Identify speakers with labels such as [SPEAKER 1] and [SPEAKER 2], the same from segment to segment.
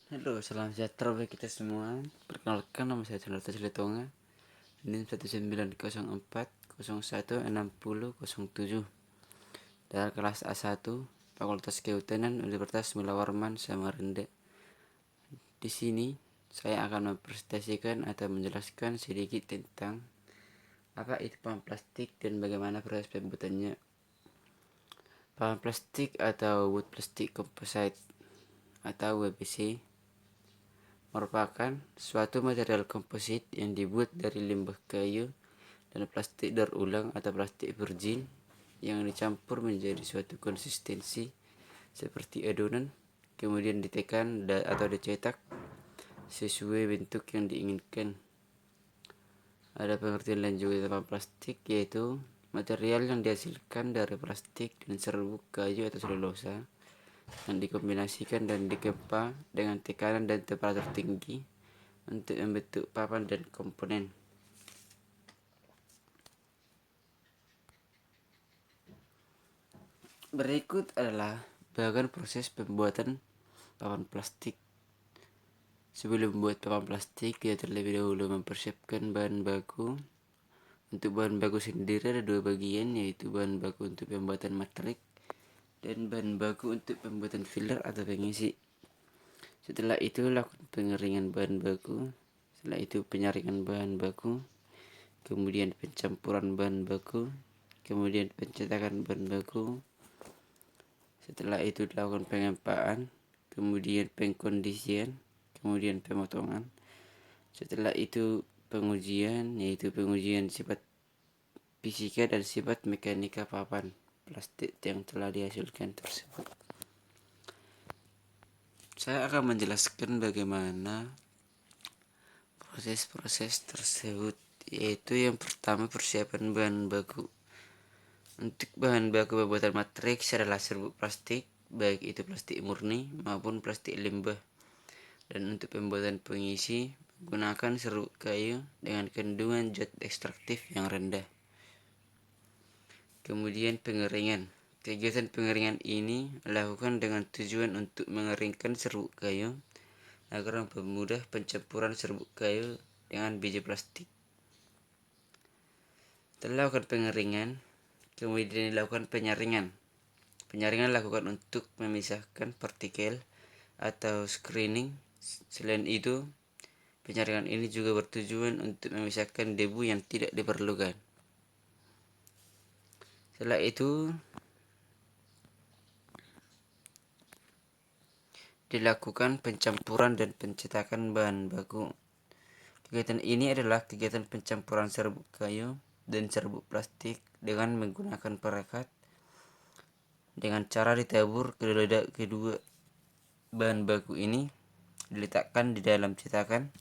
[SPEAKER 1] Halo, salam sejahtera bagi kita semua. Perkenalkan, nama saya Chandra Silitonga. NIM 19040016007 dari kelas A1 Fakultas Kehutanan Universitas Mula Warman Samarinda. Di sini saya akan mempresentasikan atau menjelaskan sedikit tentang apa itu paham plastik dan bagaimana proses pembuatannya. Paham plastik atau wood plastic composite atau WPC merupakan suatu material komposit yang dibuat dari limbah kayu dan plastik daur ulang atau plastik virgin yang dicampur menjadi suatu konsistensi seperti adonan, kemudian ditekan atau dicetak sesuai bentuk yang diinginkan. Ada pengertian lain juga tentang plastik, yaitu material yang dihasilkan dari plastik dan serbuk kayu atau selulosa yang dikombinasikan dan digempa dengan tekanan dan temperatur tinggi untuk membentuk papan dan komponen. Berikut adalah bagian proses pembuatan papan plastik. Sebelum membuat papan plastik, kita terlebih dahulu mempersiapkan bahan baku. Untuk bahan baku sendiri ada dua bagian, yaitu bahan baku untuk pembuatan matrik dan bahan baku untuk pembuatan filler atau pengisi. Setelah itu lakukan pengeringan bahan baku. Setelah itu penyaringan bahan baku, kemudian pencampuran bahan baku, kemudian pencetakan bahan baku. Setelah itu dilakukan pengempaan, kemudian pengkondisian, kemudian pemotongan. Setelah itu pengujian, yaitu pengujian sifat fisika dan sifat mekanika papan plastik yang telah dihasilkan tersebut. Saya akan menjelaskan bagaimana proses-proses tersebut, yaitu yang pertama persiapan bahan baku. Untuk bahan baku pembuatan matriks adalah serbuk plastik, baik itu plastik murni maupun plastik limbah. Dan untuk pembuatan pengisi menggunakan serbuk kayu dengan kandungan zat ekstraktif yang rendah. Kemudian pengeringan. Kegiatan pengeringan ini dilakukan dengan tujuan untuk mengeringkan serbuk kayu agar mempermudah pencampuran serbuk kayu dengan biji plastik. Setelah dilakukan pengeringan, kemudian dilakukan penyaringan. Penyaringan dilakukan untuk memisahkan partikel atau screening. Selain itu, penyaringan ini juga bertujuan untuk memisahkan debu yang tidak diperlukan. Setelah itu, dilakukan pencampuran dan pencetakan bahan baku. Kegiatan ini adalah kegiatan pencampuran serbuk kayu dan serbuk plastik dengan menggunakan perekat dengan cara ditabur kedua bahan baku ini diletakkan di dalam cetakan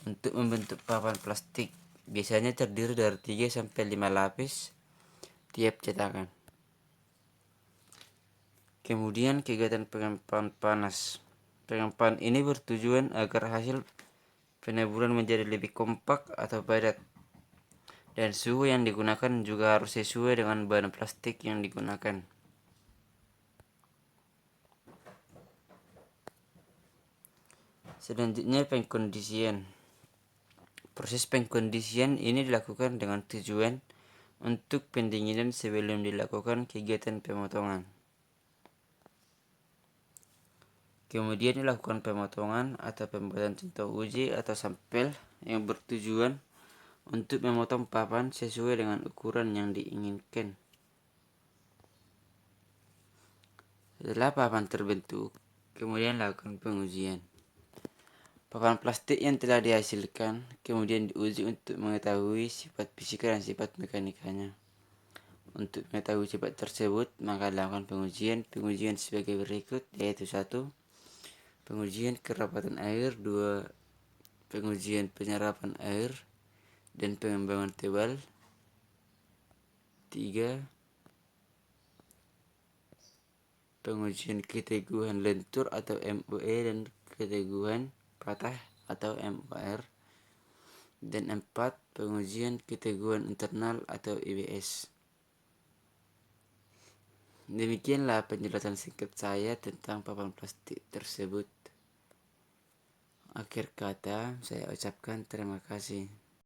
[SPEAKER 1] untuk membentuk papan plastik. Biasanya terdiri dari 3-5 lapis tiap cetakan. Kemudian kegiatan pengempaan panas. Pengempaan ini bertujuan agar hasil penaburan menjadi lebih kompak atau padat, dan suhu yang digunakan juga harus sesuai dengan bahan plastik yang digunakan. Selanjutnya pengkondisian. Proses pengkondisian ini dilakukan dengan tujuan untuk pendinginan sebelum dilakukan kegiatan pemotongan. Kemudian dilakukan pemotongan atau pembuatan contoh uji atau sampel yang bertujuan untuk memotong papan sesuai dengan ukuran yang diinginkan. Setelah papan terbentuk, kemudian lakukan pengujian. Papan plastik yang telah dihasilkan kemudian diuji untuk mengetahui sifat fisika dan sifat mekanikanya. Untuk mengetahui sifat tersebut, maka dilakukan pengujian sebagai berikut, yaitu 1. Pengujian kerapatan air, 2. Pengujian penyerapan air dan pengembangan tebal, 3. Pengujian keteguhan lentur atau MOE dan keteguhan patah atau MOR, dan 4. Pengujian keteguhan internal atau IBS. Demikianlah penjelasan singkat saya tentang papan plastik tersebut. akhir kata saya ucapkan terima kasih.